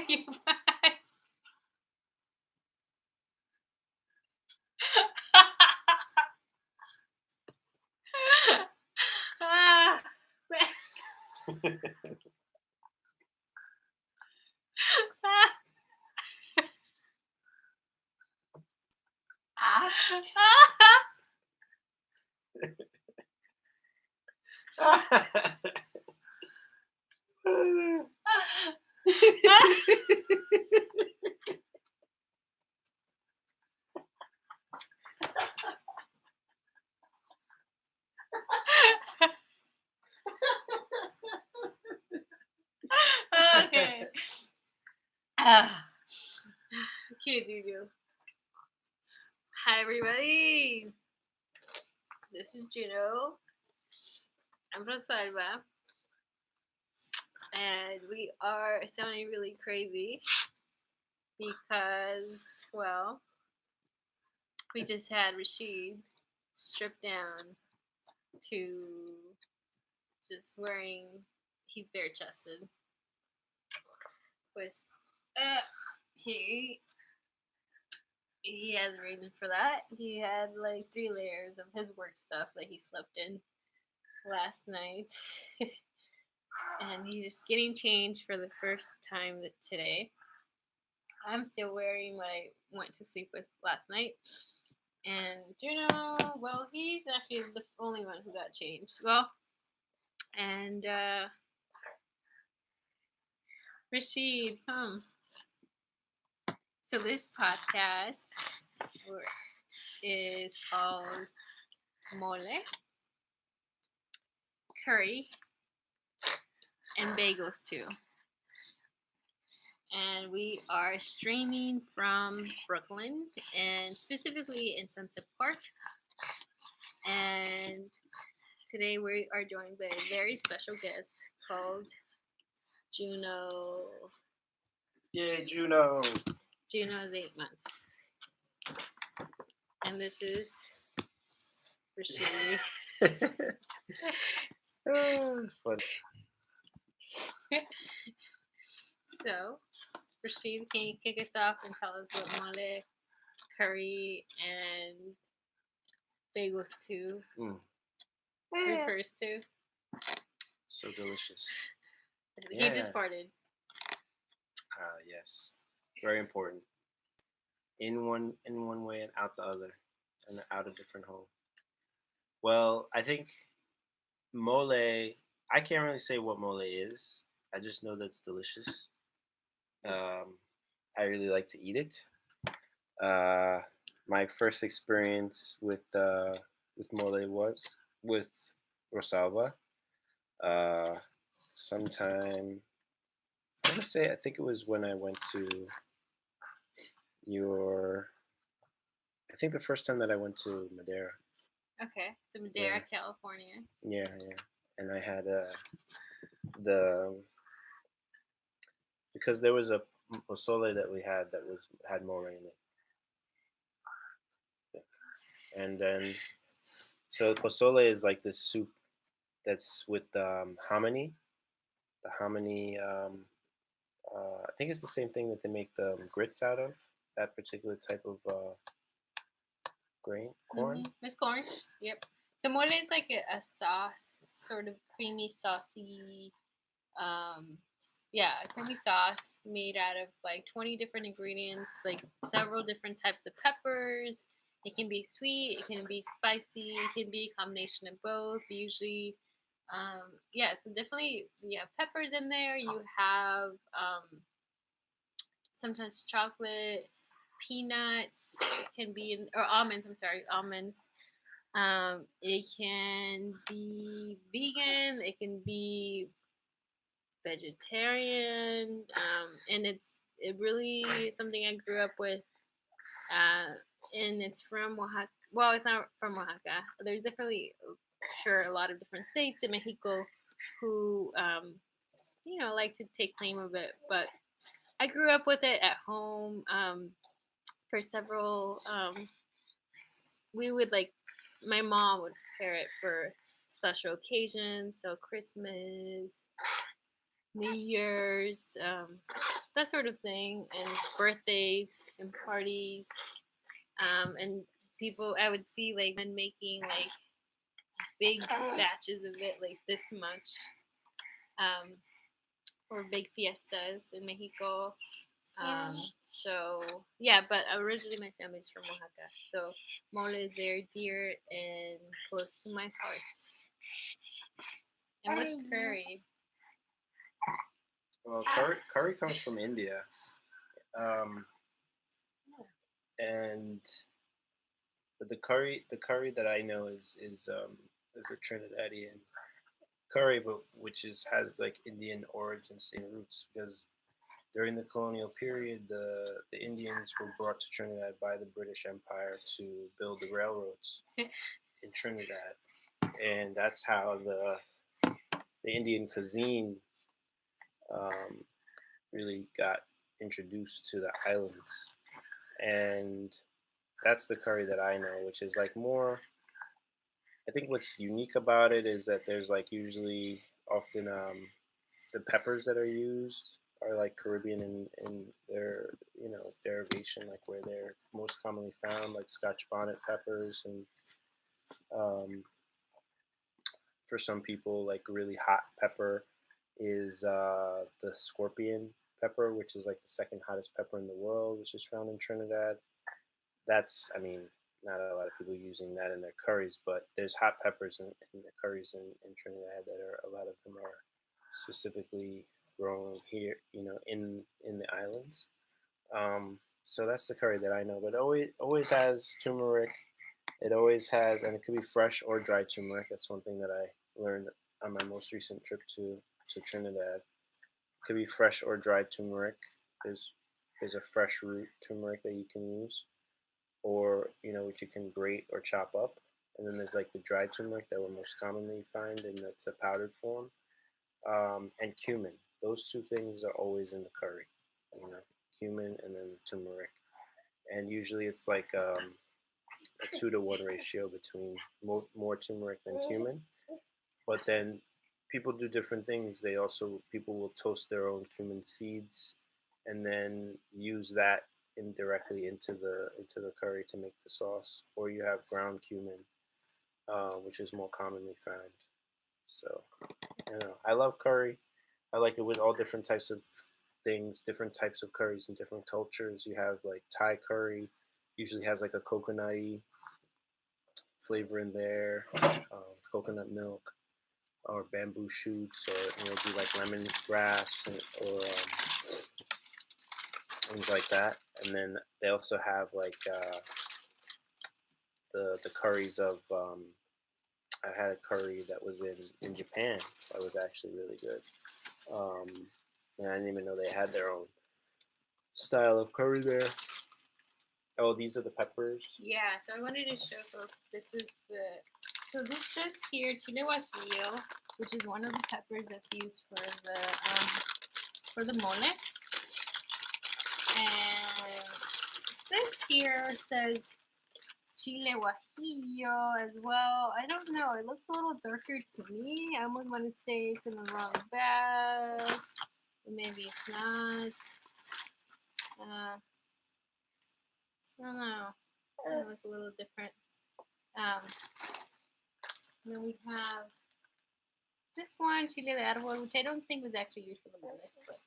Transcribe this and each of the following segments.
You back. Ah, okay. Can't do you. Hi, everybody. This is Juno. I'm from Salva. And we are sounding really crazy because, well, we just had Rashid stripped down to just wearing, he's bare chested. Was, he has a reason for that. He had like 3 layers of his work stuff that he slept in last night. And he's just getting changed for the first time today. I'm still wearing what I went to sleep with last night. And Juno, well, he's actually the only one who got changed. Well, and Rashid, come. So this podcast is called Mole, Curry, and Bagels too. And we are streaming from Brooklyn, and specifically in Sunset Park. And today we are joined by a very special guest called Juno. Yay, Juno. Juno is 8 months. And this is Rashid. Fun. So, Rashid, can you kick us off and tell us what mole, curry, and bagels too refers to? So delicious. He just farted. Yes. Very important. In one way and out the other. And out a different hole. Well, I think mole, I can't really say what mole is. I just know that it's delicious. I really like to eat it. My first experience with mole was with Rosalba. Sometime I want to say I think it was when I went to your. I think the first time that I went to Madeira. Okay, so Madeira, California. Yeah, and I had the because there was a pozole that we had that had mole in it. And then, so pozole is like this soup that's with hominy. The hominy, I think it's the same thing that they make the grits out of. That particular type of corn. It's corn. Yep. So mole is like a sauce, sort of creamy, saucy. Creamy sauce made out of like 20 different ingredients, like several different types of peppers. It can be sweet, it can be spicy, it can be a combination of both. Usually, so definitely you have peppers in there. You have sometimes chocolate, peanuts. It can be or almonds. I'm sorry, almonds. It can be vegan. It can be vegetarian, and it really something I grew up with, and it's from Oaxaca. Well, it's not from Oaxaca. There's definitely, sure, a lot of different states in Mexico who, like to take claim of it. But I grew up with it at home for several. We would my mom would prepare it for special occasions, so Christmas, New Year's, that sort of thing, and birthdays and parties, and people. I would see like men making like big batches of it, like this much, um, or big fiestas in Mexico. So yeah, but originally my family's from Oaxaca, so mole is very dear and close to my heart. And what's curry? Well, curry comes from India, um, and the curry that I know is a Trinidadian curry, but which is has like Indian origins and roots because during the colonial period, the Indians were brought to Trinidad by the British Empire to build the railroads in Trinidad, and that's how the Indian cuisine um, really got introduced to the islands, and that's the curry that I know, which is like more. I think what's unique about it is that there's like usually often the peppers that are used are like Caribbean in their derivation, like where they're most commonly found, like Scotch bonnet peppers, and um, for some people, like really hot pepper is the scorpion pepper, which is like the second hottest pepper in the world, which is found in Trinidad. That's, I mean, not a lot of people using that in their curries, but there's hot peppers in the curries in Trinidad that are a lot of them are specifically grown here, in the islands. So that's the curry that I know, but it always has turmeric. It always has, and it could be fresh or dried turmeric. That's one thing that I learned on my most recent trip to Trinidad. It could be fresh or dried turmeric. There's there's a fresh root turmeric that you can use, or which you can grate or chop up. And then there's like the dried turmeric that we most commonly find, and that's a powdered form. And cumin. Those two things are always in the curry. You know, cumin and then turmeric. And usually it's like a 2-to-1 ratio between more turmeric than cumin. But then people do different things. People will toast their own cumin seeds, and then use that indirectly into the curry to make the sauce. Or you have ground cumin, which is more commonly found. So I love curry. I like it with all different types of things, different types of curries in different cultures. You have like Thai curry, usually has like a coconutty flavor in there, coconut milk or bamboo shoots, or do like lemongrass or things like that. And then they also have like the curries of. I had a curry that was in Japan that was actually really good. Um, and I didn't even know they had their own style of curry there. Oh, these are the peppers. Yeah, so I wanted to show folks this is the so this says here chile guajillo, which is one of the peppers that's used for the mole. And this here says chile guajillo as well. I don't know. It looks a little darker to me. I almost want to say it's in the wrong bag. Maybe it's not. I don't know. It looks a little different. Um, then we have this one, chile de árbol, which I don't think was actually used for the mole, but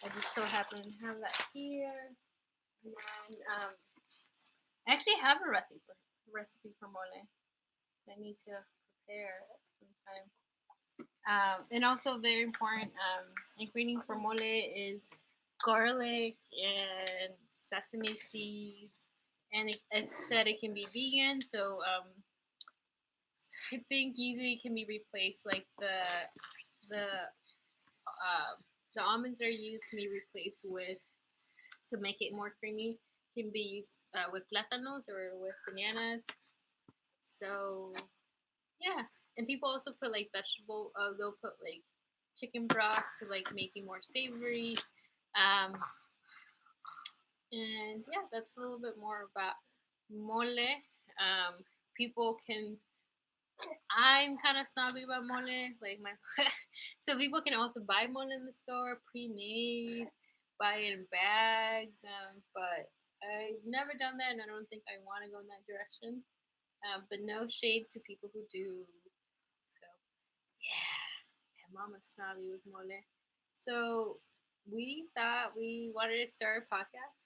I just so happen to have that here. And then I actually have a recipe for mole. I need to prepare sometime. And also very important ingredient for mole is garlic and sesame seeds. And as I said, it can be vegan, so I think usually it can be replaced. Like the uh, the almonds are used can be replaced with to make it more creamy. Can be used with plátanos or with bananas. So yeah, and people also put like vegetable. They'll put like chicken broth to like make it more savory. Um, and yeah, that's a little bit more about mole. People can. I'm kind of snobby about mole. Like my, so people can also buy mole in the store pre-made, buy it in bags. But I've never done that, and I don't think I want to go in that direction. But no shade to people who do. So yeah, and Mama's snobby with mole. So we thought we wanted to start a podcast.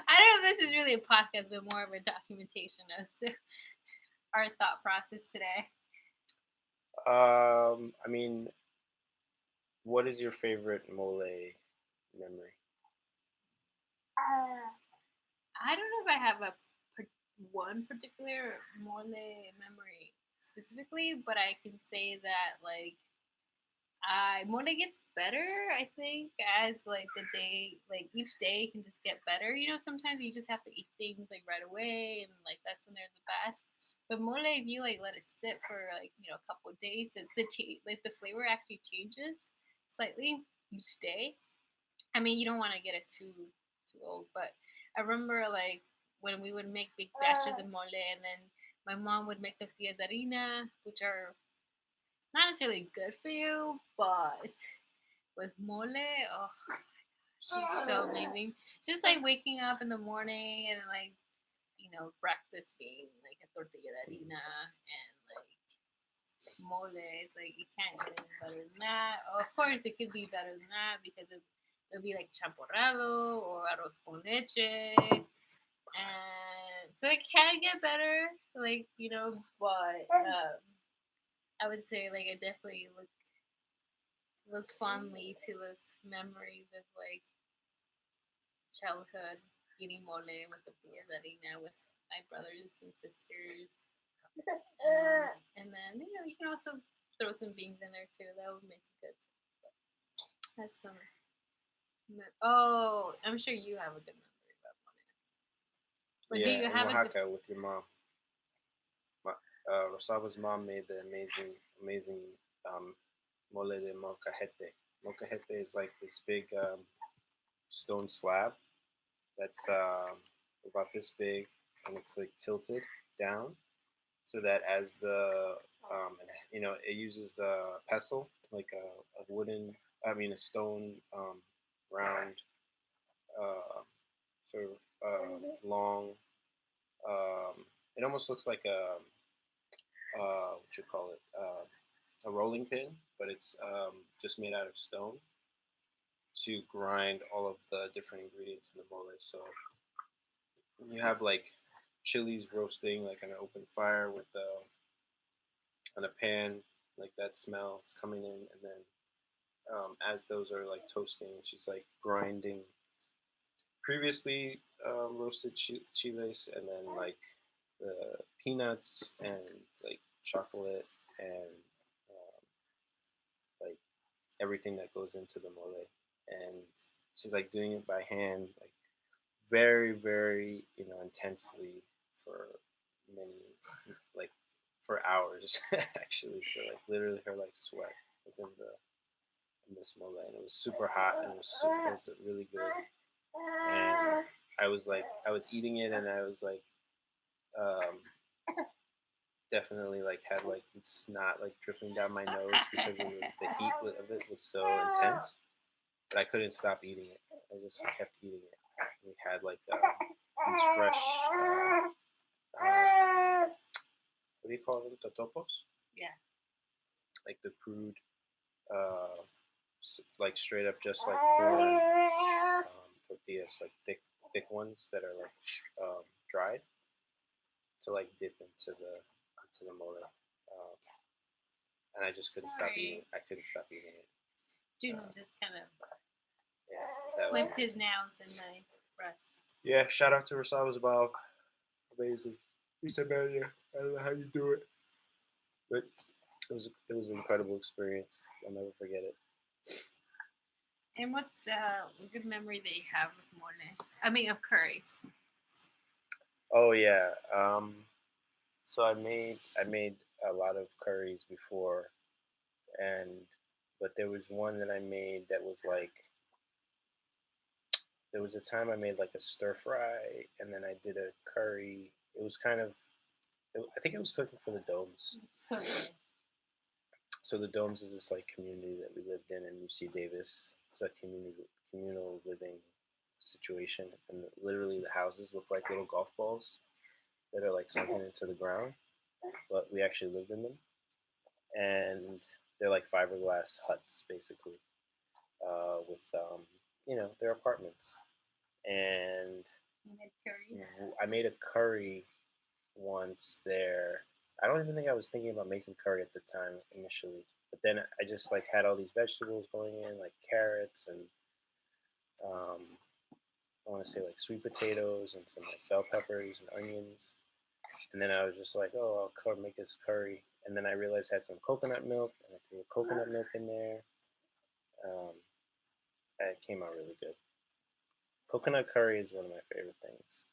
I don't know if this is really a podcast, but more of a documentation as to our thought process today. I mean, what is your favorite mole memory? I don't know if I have a one particular mole memory specifically, but I can say that like I mole gets better. I think as like the day, like each day can just get better. You know, sometimes you just have to eat things like right away, and like that's when they're the best. But mole, if you like let it sit for like a couple of days, like the flavor actually changes slightly each day. I mean, you don't want to get it too old, but I remember like when we would make big batches of mole, and then my mom would make tortillas de harina, which are not necessarily good for you, but with mole, oh, she's so amazing. Just like waking up in the morning and like breakfast being like a tortilla de harina and like mole. It's like you can't get any better than that. Of course, it could be better than that because it'll be like champorrado or arroz con leche. And so it can get better, like, but I would say like I definitely look fondly to those memories of like childhood eating mole with the tortilla de harina with my brothers and sisters. And then you can also throw some beans in there too. That would make it good. That's some. Oh, I'm sure you have a good memory about mole. But do Yeah, you in have a good? Oaxaca with your mom. My, Rosaba's mom made the amazing um, mole de molcajete. Molcajete is like this big stone slab that's about this big, and it's like tilted down so that as the it uses the pestle like a wooden, I mean a stone round uh, sort of long. It almost looks like what you call it, a rolling pin, but it's just made out of stone to grind all of the different ingredients in the mole. So you have like chilies roasting like on an open fire with on a pan, like that smell is coming in, and then as those are like toasting, she's like grinding previously roasted chiles, and then like the peanuts and like chocolate and like everything that goes into the mole. And she's like doing it by hand, like very, very, intensely for many, like for hours actually. So like literally her like sweat was in this mole, and it was super hot, and it was really good. And I was eating it, and I was like, um, definitely like had like snot like dripping down my nose because of the heat of it was so intense. But I couldn't stop eating it. I just kept eating it. We had like these fresh, what do you call them? Totopos? Yeah. Like the crude, uh, like straight up just like corn tortillas, like thick ones that are like dried to like dip into the mole. And I just couldn't stop eating Sorry. it. I couldn't stop eating it. Juno just kind of Yeah, that was flipped his amazing. nails in my breast. Yeah, shout out to Rosaba's Bob. Amazing. He said, man, yeah, I don't know how you do it. But it was an incredible experience. I'll never forget it. And what's a good memory that you have with mole? I mean, of curry. Oh yeah. So I made a lot of curries before, and but there was one that I made that was like there was a time I made like a stir fry, and then I did a curry. It was kind of I think it was cooking for the domes. So good. so the Domes is this like community that we lived in UC Davis. It's a communal living situation, and literally the houses look like little golf balls that are like sunken into the ground, but we actually lived in them, and they're like fiberglass huts basically, with their apartments. And You made curry. I made a curry once there. I don't even think I was thinking about making curry at the time initially, but then I just like had all these vegetables going in, like carrots and um, I want to say like sweet potatoes and some like bell peppers and onions. And then I was just like, oh, make this curry. And then I realized I had some coconut milk, and I threw coconut milk in there. Um, and it came out really good. Coconut curry is one of my favorite things.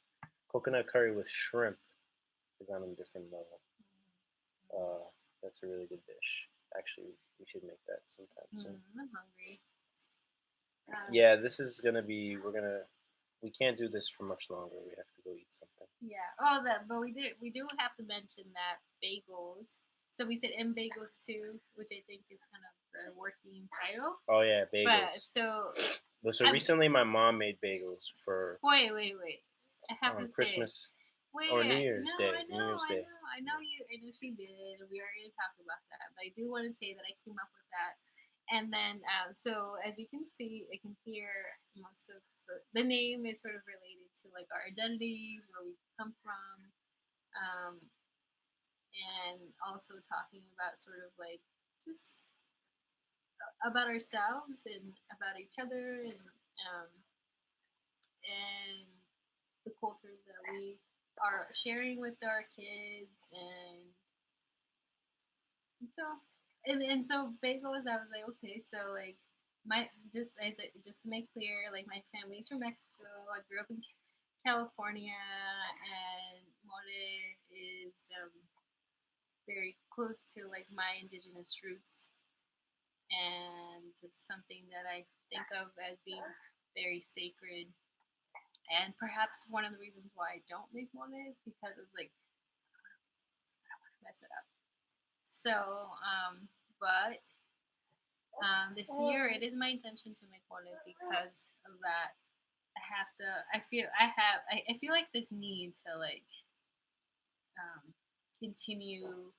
Coconut curry with shrimp is on a different level. Uh, that's a really good dish. Actually, we should make that sometime soon. I'm hungry. Yeah, this is gonna be. We can't do this for much longer. We have to go eat something. Yeah. Oh, that. But we do have to mention that bagels. So we said M bagels too, which I think is kind of the working title. Oh yeah, But bagels. so So I'm recently, my mom made bagels for wait. I have to say. Christmas or New Wait, Year's no, Day. I New know, Year's I Day. know, I know you. I know she did. We are going to talk about that, but I do want to say that I came up with that, and then so as you can see, I can hear most of the name is sort of related to like our identities, where we come from, um, and also talking about sort of like just about ourselves and about each other um, and the cultures that we are sharing with our kids and so and so bagels I was like okay so like my just to make clear like my family's from Mexico. I grew up in California and mole is very close to like my indigenous roots and just something that I think of as being very sacred. And perhaps one of the reasons why I don't make mole is because it's like mess it up. So, but this year it is my intention to make mole because of that. I have to. I feel like this need to like continue,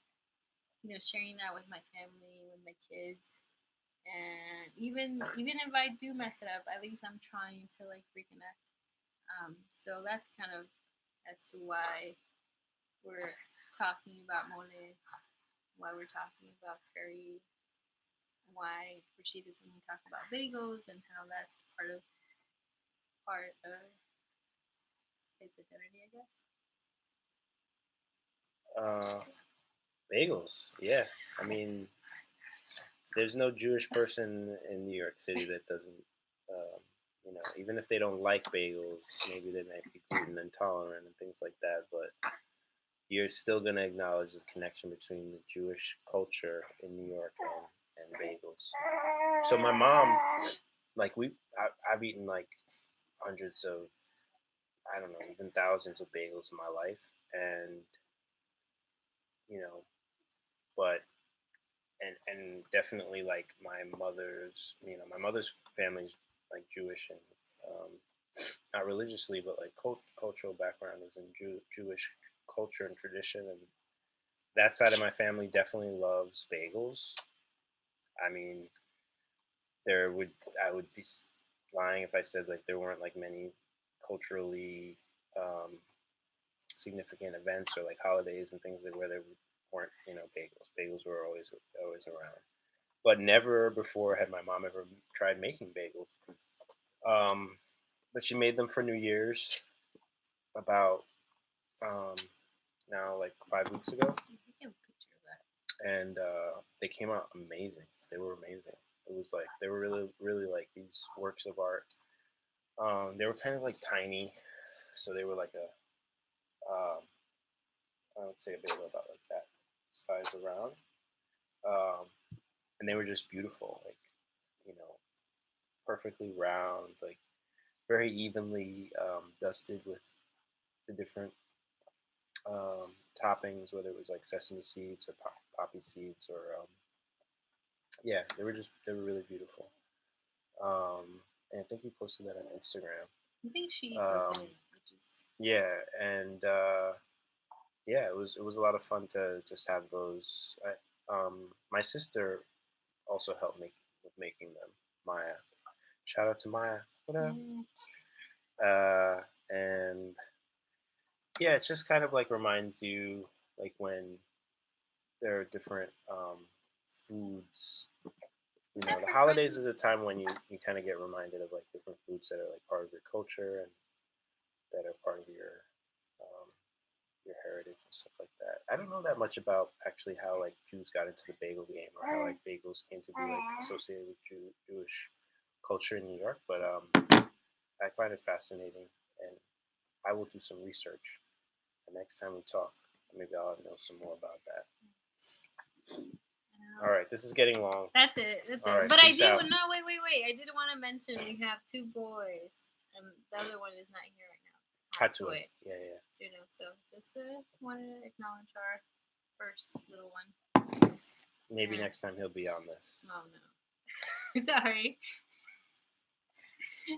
sharing that with my family, with my kids, and even if I do mess it up, at least I'm trying to like reconnect. So that's kind of as to why we're talking about mole, why we're talking about curry, why Rashid is going to talk about bagels and how that's part of his identity, I guess. Uh, Bagels. Yeah, I mean, there's no Jewish person in New York City that doesn't. Um, even if they don't like bagels, maybe they might be gluten intolerant and things like that. But you're still gonna acknowledge the connection between the Jewish culture in New York and bagels. So my mom, like I've eaten like hundreds of, I don't know, even thousands of bagels in my life, and you know, but and definitely like my mother's family's like Jewish and um, not religiously, but like cultural background is in Jewish culture and tradition, and that side of my family definitely loves bagels. I mean, there would I would be lying if I said like there weren't like many culturally um, significant events or like holidays and things like where there weren't bagels. Bagels were always around, but never before had my mom ever tried making bagels. Um, but she made them for New Year's about um, now like 5 weeks ago, I have a picture of that. and they came out amazing. They were amazing. It was like they were really really like these works of art. They were kind of like tiny, so they were like I would say a bagel about like that size around, um, and they were just beautiful, like you know, perfectly round, like very evenly dusted with the different toppings, whether it was like sesame seeds or poppy seeds or Yeah, they were really beautiful. And I think he posted that on Instagram. I think she posted Um, it, which is yeah, and yeah, it was a lot of fun to just have those. My sister also helped me with making them. Maya, shout out to Maya. What up? mm, And yeah, it's just kind of like reminds you like when there are different foods. You is know, that the for holidays Christmas? is a time when you kind of get reminded of like different foods that are like part of your culture and that are part of um, your heritage and stuff like that. I don't know that much about actually how like Jews got into the bagel game or how like bagels came to be like associated with Jewish culture in New York, but I find it fascinating, and I will do some research. The next time we talk, maybe I'll know some more about that. All right, this is getting long. That's it. That's All it. right, But I peace do out. no wait. I did want to mention we have two boys, and the other one is not here right now. Hatue. Yeah. Juno. So just wanted to acknowledge our first little one. Maybe Yeah. next time he'll be on this. Oh no. Sorry.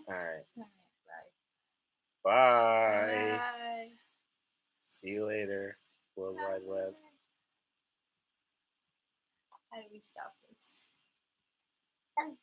All right. All right. Bye. Bye. Bye. See you later, World Wide Web. How do we stop this?